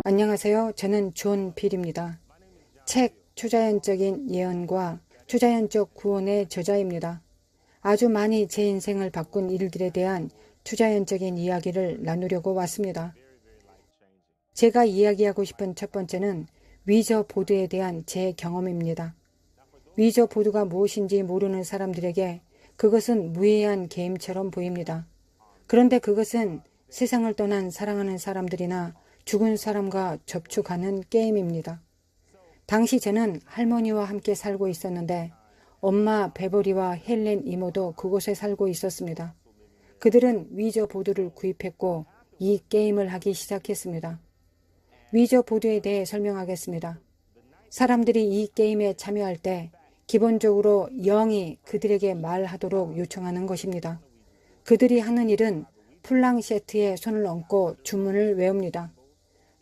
안녕하세요. 저는 존 빌입니다. 책 초자연적인 예언과 초자연적 구원의 저자입니다. 아주 많이 제 인생을 바꾼 일들에 대한 초자연적인 이야기를 나누려고 왔습니다. 제가 이야기하고 싶은 첫 번째는 위저 보드에 대한 제 경험입니다. 위저 보드가 무엇인지 모르는 사람들에게 그것은 무해한 게임처럼 보입니다. 그런데 그것은 세상을 떠난 사랑하는 사람들이나 죽은 사람과 접촉하는 게임입니다. 당시 저는 할머니와 함께 살고 있었는데 엄마 베버리와 헬렌 이모도 그곳에 살고 있었습니다. 그들은 위저 보드를 구입했고 이 게임을 하기 시작했습니다. 위저 보드에 대해 설명하겠습니다. 사람들이 이 게임에 참여할 때 기본적으로 영이 그들에게 말하도록 요청하는 것입니다. 그들이 하는 일은 플랑셰트에 손을 얹고 주문을 외웁니다.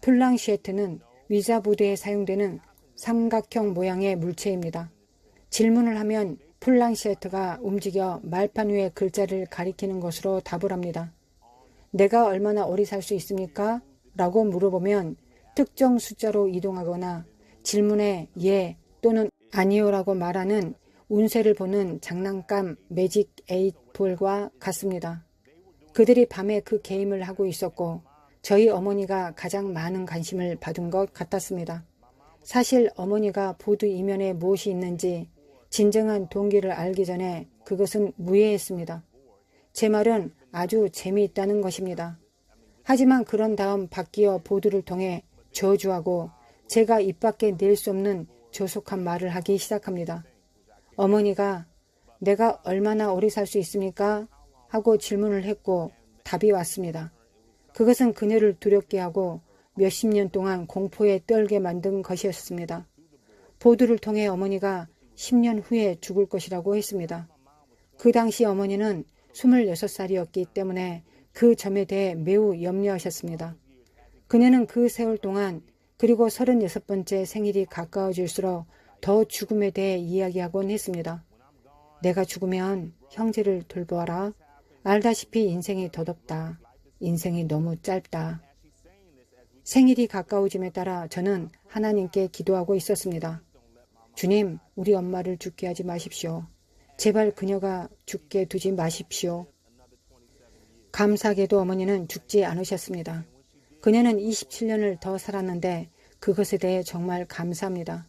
플랑셰트는 위자 보드에 사용되는 삼각형 모양의 물체입니다. 질문을 하면 플랑셰트가 움직여 말판 위의 글자를 가리키는 것으로 답을 합니다. 내가 얼마나 오래 살 수 있습니까? 라고 물어보면 특정 숫자로 이동하거나 질문에 예 또는 아니요라고 말하는 운세를 보는 장난감 매직 8볼과 같습니다. 그들이 밤에 그 게임을 하고 있었고 저희 어머니가 가장 많은 관심을 받은 것 같았습니다. 사실 어머니가 보드 이면에 무엇이 있는지 진정한 동기를 알기 전에 그것은 무해했습니다. 제 말은 아주 재미있다는 것입니다. 하지만 그런 다음 바뀌어 보드를 통해 저주하고 제가 입 밖에 낼 수 없는 조속한 말을 하기 시작합니다. 어머니가 내가 얼마나 오래 살 수 있습니까? 하고 질문을 했고 답이 왔습니다. 그것은 그녀를 두렵게 하고 몇십 년 동안 공포에 떨게 만든 것이었습니다. 보드를 통해 어머니가 10년 후에 죽을 것이라고 했습니다. 그 당시 어머니는 26살이었기 때문에 그 점에 대해 매우 염려하셨습니다. 그녀는 그 세월 동안 그리고 36번째 생일이 가까워질수록 더 죽음에 대해 이야기하곤 했습니다. 내가 죽으면 형제를 돌보아라. 알다시피 인생이 더덥다. 인생이 너무 짧다. 생일이 가까워짐에 따라 저는 하나님께 기도하고 있었습니다. 주님, 우리 엄마를 죽게 하지 마십시오. 제발 그녀가 죽게 두지 마십시오. 감사하게도 어머니는 죽지 않으셨습니다. 그녀는 27년을 더 살았는데 그것에 대해 정말 감사합니다.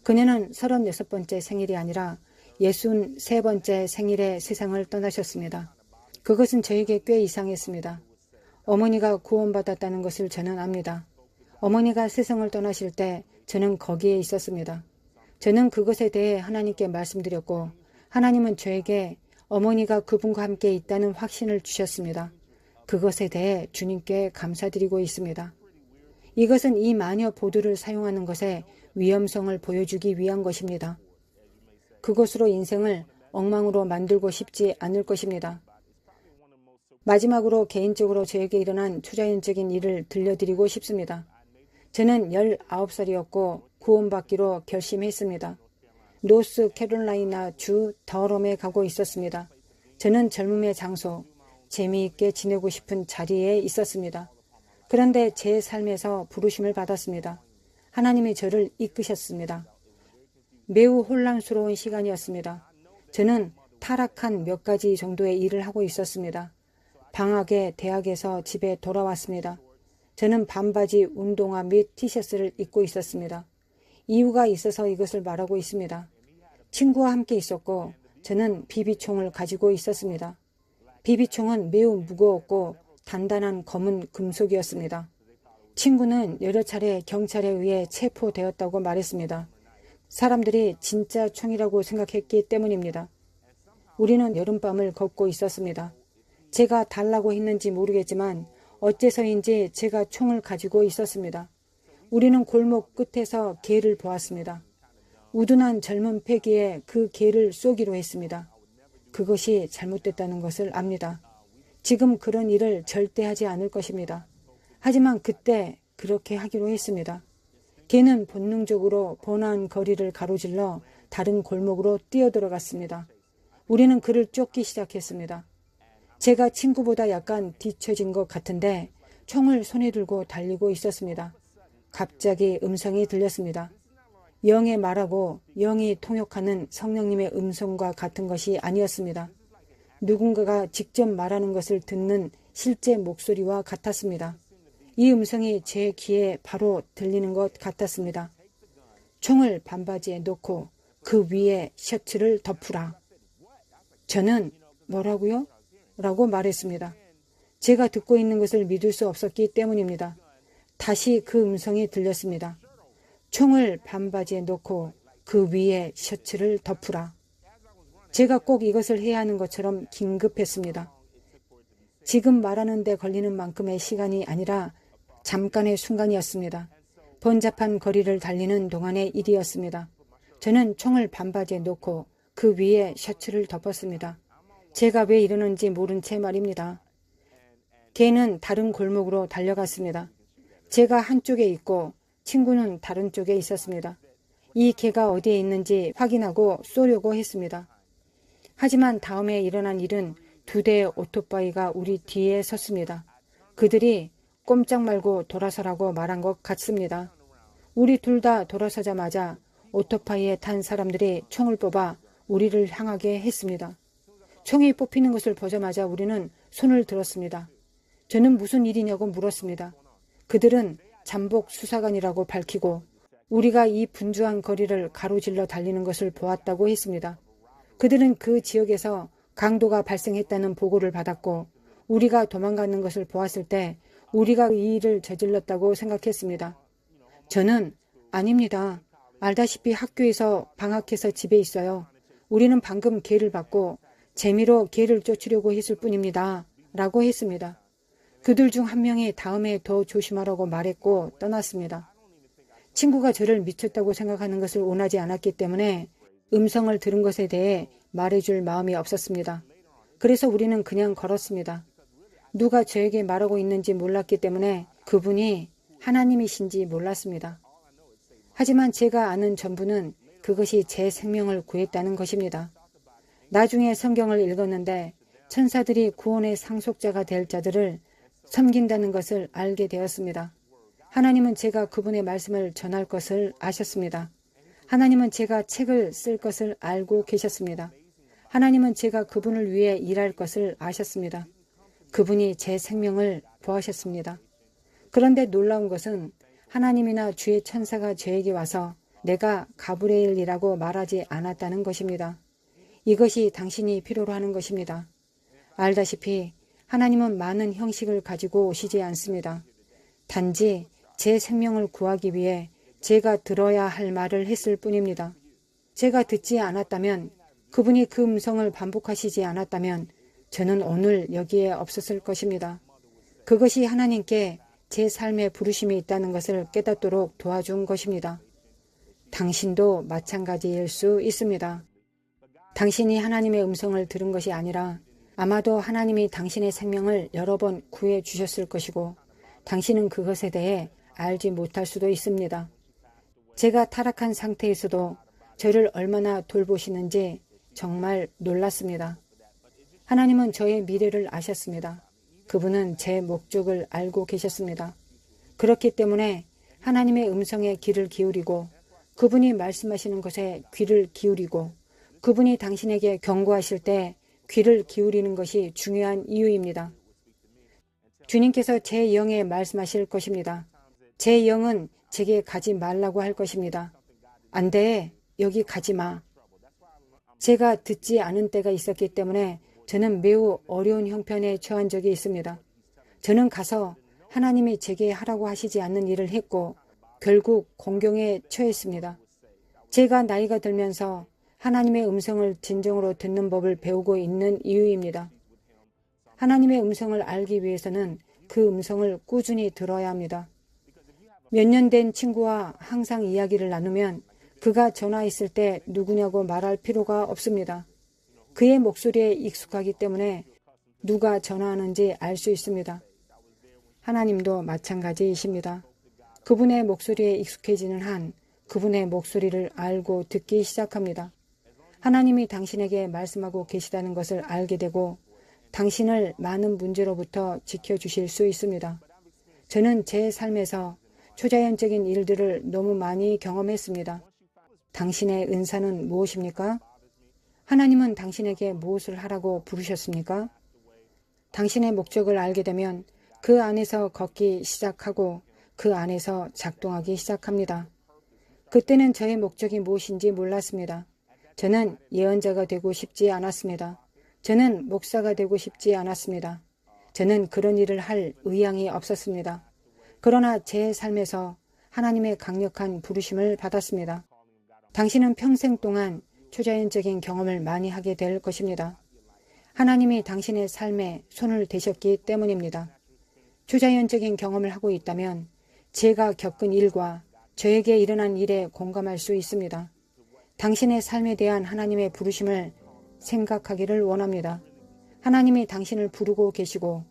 그녀는 36번째 생일이 아니라 63번째 생일에 세상을 떠나셨습니다. 그것은 저에게 꽤 이상했습니다. 어머니가 구원받았다는 것을 저는 압니다. 어머니가 세상을 떠나실 때 저는 거기에 있었습니다. 저는 그것에 대해 하나님께 말씀드렸고 하나님은 저에게 어머니가 그분과 함께 있다는 확신을 주셨습니다. 그것에 대해 주님께 감사드리고 있습니다. 이것은 이 마녀 보드를 사용하는 것의 위험성을 보여주기 위한 것입니다. 그것으로 인생을 엉망으로 만들고 싶지 않을 것입니다. 마지막으로 개인적으로 저에게 일어난 초자연적인 일을 들려드리고 싶습니다. 저는 19살이었고 구원받기로 결심했습니다. 노스캐롤라이나 주 더럼에 가고 있었습니다. 저는 젊음의 장소, 재미있게 지내고 싶은 자리에 있었습니다. 그런데 제 삶에서 부르심을 받았습니다. 하나님이 저를 이끄셨습니다. 매우 혼란스러운 시간이었습니다. 저는 타락한 몇 가지 정도의 일을 하고 있었습니다. 방학에 대학에서 집에 돌아왔습니다. 저는 반바지, 운동화 및 티셔츠를 입고 있었습니다. 이유가 있어서 이것을 말하고 있습니다. 친구와 함께 있었고 저는 비비총을 가지고 있었습니다. 비비총은 매우 무거웠고 단단한 검은 금속이었습니다. 친구는 여러 차례 경찰에 의해 체포되었다고 말했습니다. 사람들이 진짜 총이라고 생각했기 때문입니다. 우리는 여름밤을 걷고 있었습니다. 제가 달라고 했는지 모르겠지만 어째서인지 제가 총을 가지고 있었습니다. 우리는 골목 끝에서 개를 보았습니다. 우둔한 젊은 패기에 그 개를 쏘기로 했습니다. 그것이 잘못됐다는 것을 압니다. 지금 그런 일을 절대 하지 않을 것입니다. 하지만 그때 그렇게 하기로 했습니다. 개는 본능적으로 번화한 거리를 가로질러 다른 골목으로 뛰어들어갔습니다. 우리는 그를 쫓기 시작했습니다. 제가 친구보다 약간 뒤처진 것 같은데 총을 손에 들고 달리고 있었습니다. 갑자기 음성이 들렸습니다. 영의 말하고 영이 통역하는 성령님의 음성과 같은 것이 아니었습니다. 누군가가 직접 말하는 것을 듣는 실제 목소리와 같았습니다. 이 음성이 제 귀에 바로 들리는 것 같았습니다. 총을 반바지에 놓고 그 위에 셔츠를 덮으라. 저는 뭐라고요? 라고 말했습니다. 제가 듣고 있는 것을 믿을 수 없었기 때문입니다. 다시 그 음성이 들렸습니다. 총을 반바지에 놓고 그 위에 셔츠를 덮으라. 제가 꼭 이것을 해야 하는 것처럼 긴급했습니다. 지금 말하는 데 걸리는 만큼의 시간이 아니라 잠깐의 순간이었습니다. 번잡한 거리를 달리는 동안의 일이었습니다. 저는 총을 반바지에 놓고 그 위에 셔츠를 덮었습니다. 제가 왜 이러는지 모른 채 말입니다. 개는 다른 골목으로 달려갔습니다. 제가 한쪽에 있고 친구는 다른 쪽에 있었습니다. 이 개가 어디에 있는지 확인하고 쏘려고 했습니다. 하지만 다음에 일어난 일은 2대의 오토바이가 우리 뒤에 섰습니다. 그들이 꼼짝 말고 돌아서라고 말한 것 같습니다. 우리 둘 다 돌아서자마자 오토바이에 탄 사람들이 총을 뽑아 우리를 향하게 했습니다. 총이 뽑히는 것을 보자마자 우리는 손을 들었습니다. 저는 무슨 일이냐고 물었습니다. 그들은 잠복 수사관이라고 밝히고 우리가 이 분주한 거리를 가로질러 달리는 것을 보았다고 했습니다. 그들은 그 지역에서 강도가 발생했다는 보고를 받았고 우리가 도망가는 것을 보았을 때 우리가 이 일을 저질렀다고 생각했습니다. 저는 아닙니다. 알다시피 학교에서 방학해서 집에 있어요. 우리는 방금 개를 받고 재미로 개를 쫓으려고 했을 뿐입니다. 라고 했습니다. 그들 중 한 명이 다음에 더 조심하라고 말했고 떠났습니다. 친구가 저를 미쳤다고 생각하는 것을 원하지 않았기 때문에 음성을 들은 것에 대해 말해줄 마음이 없었습니다. 그래서 우리는 그냥 걸었습니다. 누가 저에게 말하고 있는지 몰랐기 때문에 그분이 하나님이신지 몰랐습니다. 하지만 제가 아는 전부는 그것이 제 생명을 구했다는 것입니다. 나중에 성경을 읽었는데 천사들이 구원의 상속자가 될 자들을 섬긴다는 것을 알게 되었습니다. 하나님은 제가 그분의 말씀을 전할 것을 아셨습니다. 하나님은 제가 책을 쓸 것을 알고 계셨습니다. 하나님은 제가 그분을 위해 일할 것을 아셨습니다. 그분이 제 생명을 보하셨습니다. 그런데 놀라운 것은 하나님이나 주의 천사가 저에게 와서 내가 가브리엘이라고 말하지 않았다는 것입니다. 이것이 당신이 필요로 하는 것입니다. 알다시피 하나님은 많은 형식을 가지고 오시지 않습니다. 단지 제 생명을 구하기 위해 제가 들어야 할 말을 했을 뿐입니다. 제가 듣지 않았다면, 그분이 그 음성을 반복하시지 않았다면 저는 오늘 여기에 없었을 것입니다. 그것이 하나님께 제 삶에 부르심이 있다는 것을 깨닫도록 도와준 것입니다. 당신도 마찬가지일 수 있습니다. 당신이 하나님의 음성을 들은 것이 아니라 아마도 하나님이 당신의 생명을 여러 번 구해 주셨을 것이고 당신은 그것에 대해 알지 못할 수도 있습니다. 제가 타락한 상태에서도 저를 얼마나 돌보시는지 정말 놀랐습니다. 하나님은 저의 미래를 아셨습니다. 그분은 제 목적을 알고 계셨습니다. 그렇기 때문에 하나님의 음성에 귀를 기울이고 그분이 말씀하시는 것에 귀를 기울이고 그분이 당신에게 경고하실 때 귀를 기울이는 것이 중요한 이유입니다. 주님께서 제 영에 말씀하실 것입니다. 제 영은 제게 가지 말라고 할 것입니다. 안 돼, 여기 가지 마. 제가 듣지 않은 때가 있었기 때문에 저는 매우 어려운 형편에 처한 적이 있습니다. 저는 가서 하나님이 제게 하라고 하시지 않는 일을 했고 결국 공경에 처했습니다. 제가 나이가 들면서 하나님의 음성을 진정으로 듣는 법을 배우고 있는 이유입니다. 하나님의 음성을 알기 위해서는 그 음성을 꾸준히 들어야 합니다. 몇 년 된 친구와 항상 이야기를 나누면 그가 전화했을 때 누구냐고 말할 필요가 없습니다. 그의 목소리에 익숙하기 때문에 누가 전화하는지 알 수 있습니다. 하나님도 마찬가지이십니다. 그분의 목소리에 익숙해지는 한 그분의 목소리를 알고 듣기 시작합니다. 하나님이 당신에게 말씀하고 계시다는 것을 알게 되고 당신을 많은 문제로부터 지켜주실 수 있습니다. 저는 제 삶에서 초자연적인 일들을 너무 많이 경험했습니다. 당신의 은사는 무엇입니까? 하나님은 당신에게 무엇을 하라고 부르셨습니까? 당신의 목적을 알게 되면 그 안에서 걷기 시작하고 그 안에서 작동하기 시작합니다. 그때는 저의 목적이 무엇인지 몰랐습니다. 저는 예언자가 되고 싶지 않았습니다. 저는 목사가 되고 싶지 않았습니다. 저는 그런 일을 할 의향이 없었습니다. 그러나 제 삶에서 하나님의 강력한 부르심을 받았습니다. 당신은 평생 동안 초자연적인 경험을 많이 하게 될 것입니다. 하나님이 당신의 삶에 손을 대셨기 때문입니다. 초자연적인 경험을 하고 있다면 제가 겪은 일과 저에게 일어난 일에 공감할 수 있습니다. 당신의 삶에 대한 하나님의 부르심을 생각하기를 원합니다. 하나님이 당신을 부르고 계시고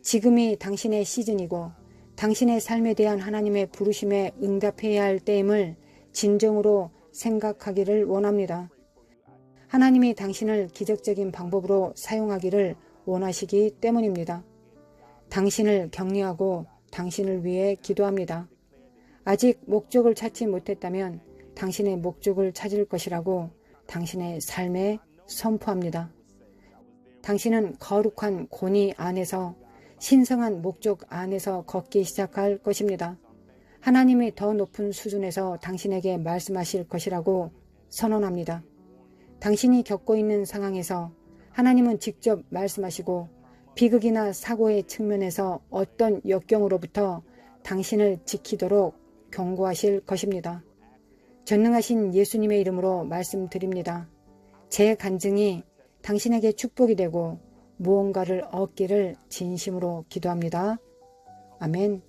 지금이 당신의 시즌이고 당신의 삶에 대한 하나님의 부르심에 응답해야 할 때임을 진정으로 생각하기를 원합니다. 하나님이 당신을 기적적인 방법으로 사용하기를 원하시기 때문입니다. 당신을 격려하고 당신을 위해 기도합니다. 아직 목적을 찾지 못했다면 당신의 목적을 찾을 것이라고 당신의 삶에 선포합니다. 당신은 거룩한 권위 안에서 신성한 목적 안에서 걷기 시작할 것입니다. 하나님이 더 높은 수준에서 당신에게 말씀하실 것이라고 선언합니다. 당신이 겪고 있는 상황에서 하나님은 직접 말씀하시고 비극이나 사고의 측면에서 어떤 역경으로부터 당신을 지키도록 경고하실 것입니다. 전능하신 예수님의 이름으로 말씀드립니다. 제 간증이 당신에게 축복이 되고 무언가를 얻기를 진심으로 기도합니다. 아멘.